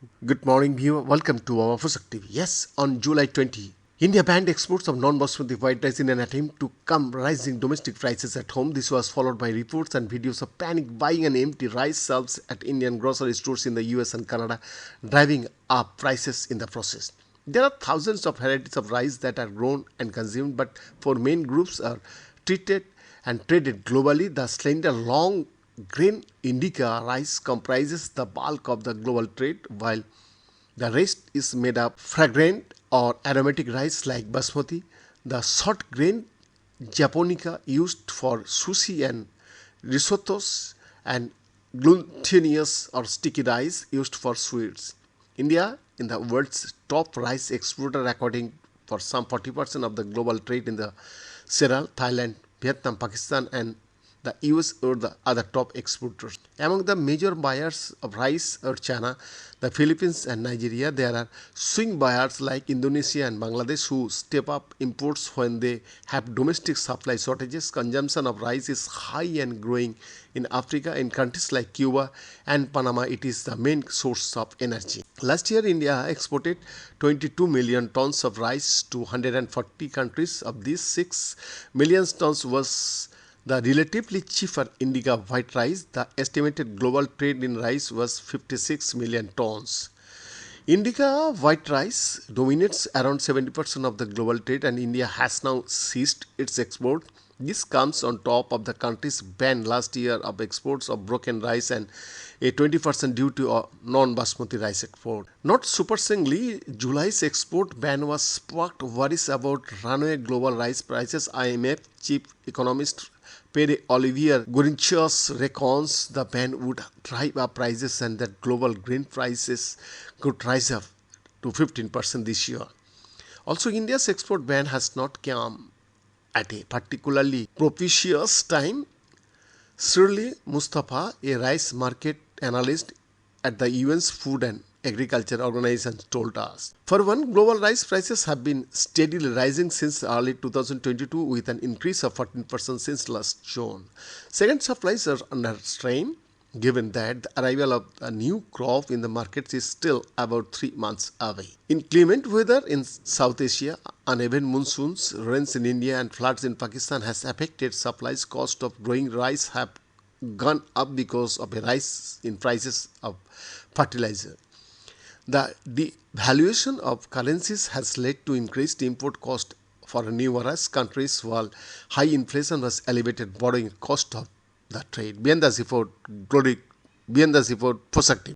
Good morning, viewer. Welcome to our Fusak TV. Yes, on July 20, India banned exports of non-basmati white rice in an attempt to calm rising domestic prices at home. This was followed by reports and videos of panic buying and empty rice shelves at Indian grocery stores in the US and Canada, driving up prices in the process. There are thousands of varieties of rice that are grown and consumed, but four main groups are treated and traded globally. The slender, long grain indica rice comprises the bulk of the global trade, while the rest is made up fragrant or aromatic rice like basmati, the short grain japonica used for sushi and risottos, and glutinous or sticky rice used for sweets. India in the world's top rice exporter according for some 40% of the global trade in the cereal, Thailand, Vietnam, Pakistan and the US are the other top exporters. Among the major buyers of rice are China, the Philippines and Nigeria. There are swing buyers like Indonesia and Bangladesh who step up imports when they have domestic supply shortages. Consumption of rice is high and growing in Africa. In countries like Cuba and Panama, it is the main source of energy. Last year, India exported 22 million tons of rice to 140 countries. Of these, 6 million tons was the relatively cheaper indica white rice. The estimated global trade in rice was 56 million tons. Indica white rice dominates around 70% of the global trade, and India has now ceased its export. This comes on top of the country's ban last year of exports of broken rice and a 20% duty on non-basmati rice export. Not surprisingly, July's export ban was sparked worries about runaway global rice prices. IMF chief economist Pierre-Olivier Gourinchas reckons the ban would drive up prices and that global grain prices could rise up to 15% this year. Also, India's export ban has not come at a particularly propitious time. Shirley Mustafa, a rice market analyst at the UN's Food and Agriculture Organization, told us. For one, global rice prices have been steadily rising since early 2022 with an increase of 14% since last June. Second, supplies are under strain given that the arrival of a new crop in the markets is still about 3 months away. Inclement weather in South Asia, uneven monsoons, rains in India and floods in Pakistan has affected supplies. Cost of growing rice have gone up because of a rise in prices of fertilizer. The devaluation of currencies has led to increased import cost for numerous countries, while high inflation has elevated borrowing cost of the trade. Beyond the effort, Fusak TV.